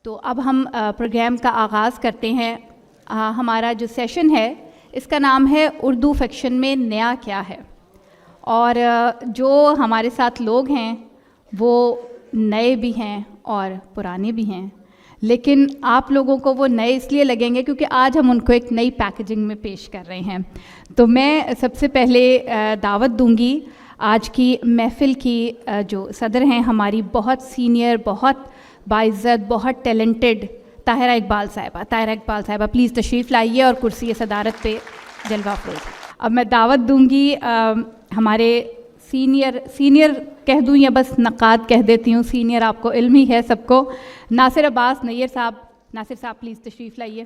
تو اب ہم پروگرام کا آغاز کرتے ہیں. ہمارا جو سیشن ہے اس کا نام ہے اردو فکشن میں نیا کیا ہے. اور جو ہمارے ساتھ لوگ ہیں وہ نئے بھی ہیں اور پرانے بھی ہیں, لیکن آپ لوگوں کو وہ نئے اس لیے لگیں گے کیونکہ آج ہم ان کو ایک نئی پیکیجنگ میں پیش کر رہے ہیں. تو میں سب سے پہلے دعوت دوں گی آج کی محفل کی جو صدر ہیں, ہماری بہت سینئر, بہت باعزت, بہت ٹیلنٹڈ طاہرہ اقبال صاحبہ. طاہرہ اقبال صاحبہ پلیز تشریف لائیے اور کرسی صدارت پہ جلوہ افروز. اب میں دعوت دوں گی ہمارے سینئر کہہ دوں یا بس نقاد کہہ دیتی ہوں, سینئر آپ کو علم ہی ہے سب کو, ناصر عباس نیر صاحب. ناصر صاحب پلیز تشریف لائیے.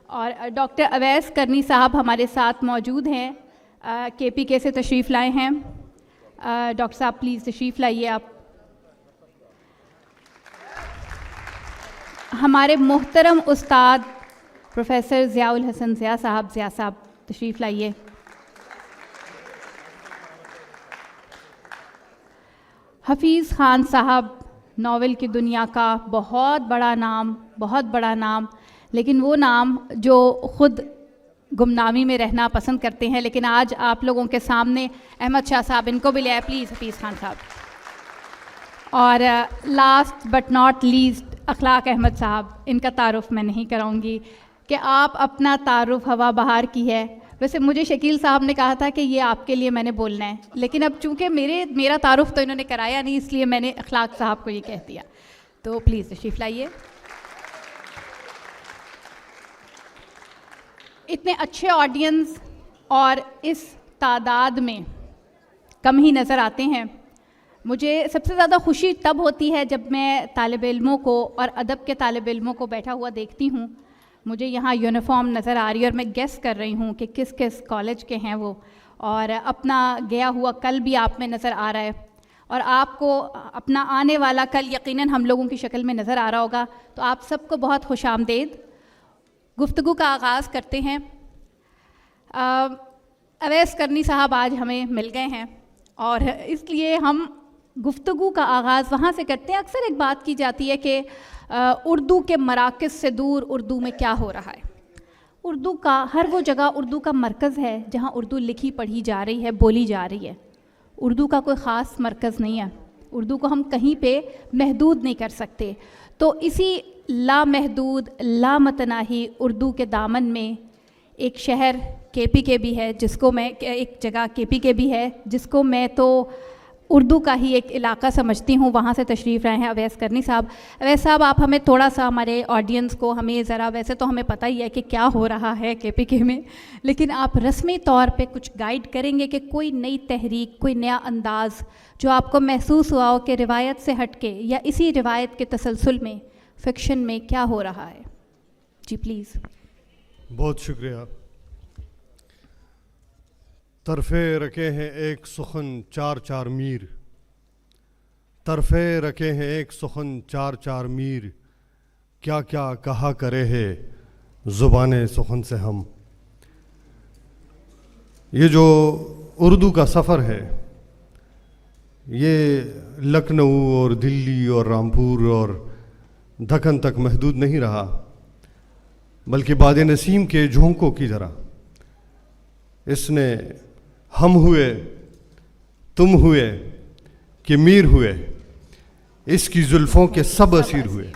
اور ڈاکٹر اویس کرنی صاحب ہمارے ساتھ موجود ہیں, کے پی کے سے تشریف لائے ہیں. ڈاکٹر صاحب پلیز تشریف لائیے آپ. ہمارے محترم استاد پروفیسر ضیاء الحسن ضیاء صاحب تشریف لائیے. حفیظ خان صاحب, ناول کی دنیا کا بہت بڑا نام, لیکن وہ نام جو خود گمنامی میں رہنا پسند کرتے ہیں, لیکن آج آپ لوگوں کے سامنے احمد شاہ صاحب, ان کو بھی لے آئے پلیز. حفیظ خان صاحب. اور لاسٹ بٹ ناٹ لیسٹ اخلاق احمد صاحب, ان کا تعارف میں نہیں کراؤں گی کہ آپ اپنا تعارف ہوا بہار کی ہے. ویسے مجھے شکیل صاحب نے کہا تھا کہ یہ آپ کے لیے میں نے بولنا ہے, لیکن اب چونکہ میرا تعارف تو انہوں نے کرایا نہیں, اس لیے میں نے اخلاق صاحب کو یہ کہہ دیا. تو پلیز تشریف لائیے. اتنے اچھے آڈینس اور اس تعداد میں کم ہی نظر آتے ہیں. مجھے سب سے زیادہ خوشی تب ہوتی ہے جب میں طالب علموں کو اور ادب کے طالب علموں کو بیٹھا ہوا دیکھتی ہوں. مجھے یہاں یونیفارم نظر آ رہی ہے اور میں گیس کر رہی ہوں کہ کس کس کالج کے ہیں وہ, اور اپنا گیا ہوا کل بھی آپ میں نظر آ رہا ہے, اور آپ کو اپنا آنے والا کل یقیناً ہم لوگوں کی شکل میں نظر آ رہا ہوگا. تو آپ سب کو بہت خوش آمدید. گفتگو کا آغاز کرتے ہیں. اویس کرنی صاحب آج ہمیں مل گئے ہیں اور اس لیے ہم گفتگو کا آغاز وہاں سے کرتے ہیں. اکثر ایک بات کی جاتی ہے کہ اردو کے مراکز سے دور اردو میں کیا ہو رہا ہے. اردو کا ہر وہ جگہ اردو کا مرکز ہے جہاں اردو لکھی پڑھی جا رہی ہے, بولی جا رہی ہے. اردو کا کوئی خاص مرکز نہیں ہے. اردو کو ہم کہیں پہ محدود نہیں کر سکتے. تو اسی لامحدود لامتناہی اردو کے دامن میں ایک شہر کے پی کے بھی ہے, جس کو میں ایک جگہ کے پی کے بھی ہے جس کو میں تو اردو کا ہی ایک علاقہ سمجھتی ہوں. وہاں سے تشریف رہے ہیں اویس کرنی صاحب. اویس صاحب آپ ہمیں تھوڑا سا, ہمارے آڈینس کو, ہمیں ذرا, ویسے تو ہمیں پتہ ہی ہے کہ کیا ہو رہا ہے کے پی کے میں, لیکن آپ رسمی طور پہ کچھ گائیڈ کریں گے کہ کوئی نئی تحریک, کوئی نیا انداز جو آپ کو محسوس ہوا ہو کہ روایت سے ہٹ کے یا اسی روایت کے تسلسل میں فکشن میں کیا ہو رہا ہے. جی پلیز. بہت شکریہ. طرفے رکھے ہیں ایک سخن چار چار میر, طرفے رکھے ہیں ایک سخن چار چار میر, کیا کیا کہا کرے ہے زبان سخن سے ہم. یہ جو اردو کا سفر ہے یہ لکھنؤ اور دلی اور رامپور اور دکن تک محدود نہیں رہا, بلکہ باد نسیم کے جھونکوں کی طرح اس نے ہم ہوئے, تم ہوئے کہ میر ہوئے, اس کی زلفوں کے سب اسیر ہوئے.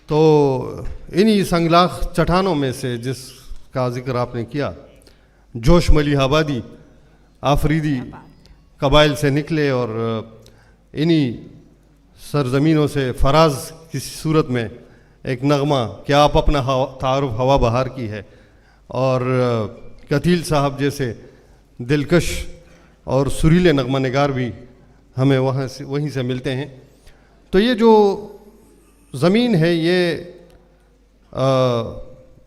تو انہی سنگلاخ چٹانوں میں سے جس کا ذکر آپ نے کیا, جوش ملی آبادی آفریدی قبائل سے نکلے اور انہی سرزمینوں سے فراز کسی صورت میں ایک نغمہ کہ آپ اپنا تعارف ہوا بہار کی ہے, اور قتیل صاحب جیسے دلکش اور سریلے نغمہ نگار بھی ہمیں وہیں سے ملتے ہیں. تو یہ جو زمین ہے یہ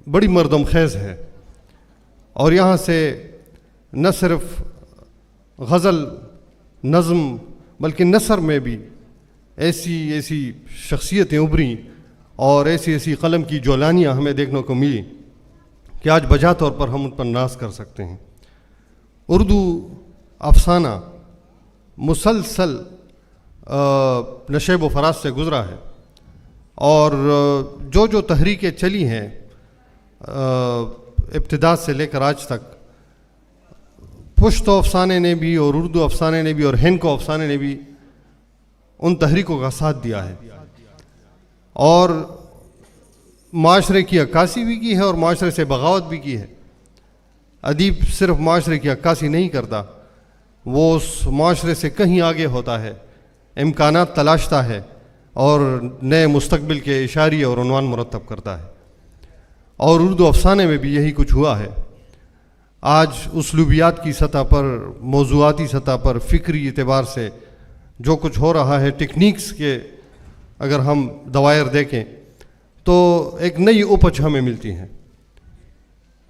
بڑی مردم خیز ہے, اور یہاں سے نہ صرف غزل, نظم, بلکہ نثر میں بھی ایسی شخصیتیں ابھریں اور ایسی قلم کی جولانیاں ہمیں دیکھنے کو ملی کہ آج بجا طور پر ہم ان پر ناز کر سکتے ہیں. اردو افسانہ مسلسل نشیب و فراز سے گزرا ہے، اور جو تحریکیں چلی ہیں ابتدا سے لے کر آج تک، پشتو افسانے نے بھی اور اردو افسانے نے بھی اور ہندکو افسانے نے بھی ان تحریکوں کا ساتھ دیا ہے، اور معاشرے کی عکاسی بھی کی ہے اور معاشرے سے بغاوت بھی کی ہے۔ ادیب صرف معاشرے کی عکاسی نہیں کرتا، وہ اس معاشرے سے کہیں آگے ہوتا ہے، امکانات تلاشتا ہے اور نئے مستقبل کے اشاریے اور عنوان مرتب کرتا ہے، اور اردو افسانے میں بھی یہی کچھ ہوا ہے۔ آج اسلوبیات کی سطح پر، موضوعاتی سطح پر، فکری اعتبار سے جو کچھ ہو رہا ہے، ٹیکنیکس کے اگر ہم دوائر دیکھیں تو ایک نئی اپج ہمیں ملتی ہیں۔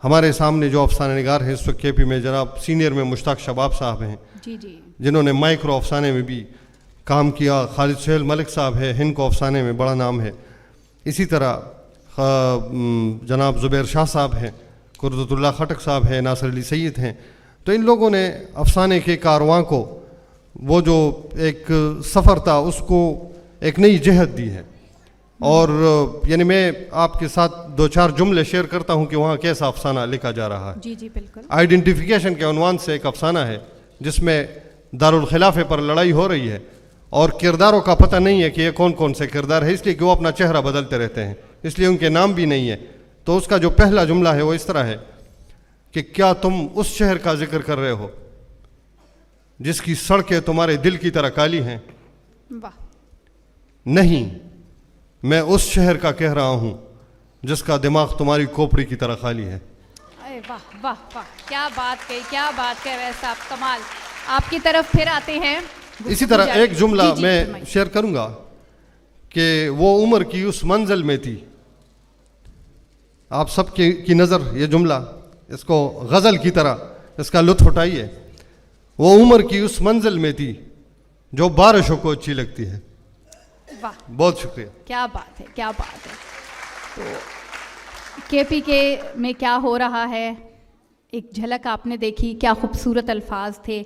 ہمارے سامنے جو افسانہ نگار ہیں اس وقت کے پی میں، جناب سینئر میں مشتاق شباب صاحب ہیں، جی جی، جنہوں نے مائکرو افسانے میں بھی کام کیا۔ خالد سہیل ملک صاحب ہے، ہند کو افسانے میں بڑا نام ہے۔ اسی طرح جناب زبیر شاہ صاحب ہیں، قدرت اللہ خٹک صاحب ہیں، ناصر علی سید ہیں۔ تو ان لوگوں نے افسانے کے کارواں کو، وہ جو ایک سفر تھا، اس کو ایک نئی جہت دی ہے۔ اور یعنی میں آپ کے ساتھ دو چار جملے شیئر کرتا ہوں کہ وہاں کیسا افسانہ لکھا جا رہا ہے۔ جی جی بالکل۔ آئیڈینٹیفیکیشن کے عنوان سے ایک افسانہ ہے جس میں دارالخلافے پر لڑائی ہو رہی ہے، اور کرداروں کا پتہ نہیں ہے کہ یہ کون کون سے کردار ہے، اس لیے کہ وہ اپنا چہرہ بدلتے رہتے ہیں، اس لیے ان کے نام بھی نہیں ہے۔ تو اس کا جو پہلا جملہ ہے وہ اس طرح ہے کہ کیا تم اس شہر کا ذکر کر رہے ہو جس کی سڑکیں تمہارے دل کی طرح کالی ہیں؟ واہ، نہیں، میں اس شہر کا کہہ رہا ہوں جس کا دماغ تمہاری کھوپڑی کی طرح خالی ہے۔ اے واہ واہ واہ، کیا بات کہی، کیا بات کہے ویس صاحب، کمال۔ آپ کی طرف پھر آتے ہیں۔ اسی طرح ایک جملہ جی جی میں فرمائیے۔ شیئر کروں گا کہ وہ عمر کی اس منزل میں تھی۔ آپ سب کی نظر یہ جملہ، اس کو غزل کی طرح اس کا لطف اٹھائیے۔ وہ عمر کی اس منزل میں تھی جو بارشوں کو اچھی لگتی ہے۔ واہ، بہت شکریہ۔ کیا بات ہے، کیا بات ہے۔ تو کے پی کے میں کیا ہو رہا ہے، ایک جھلک آپ نے دیکھی، کیا خوبصورت الفاظ تھے،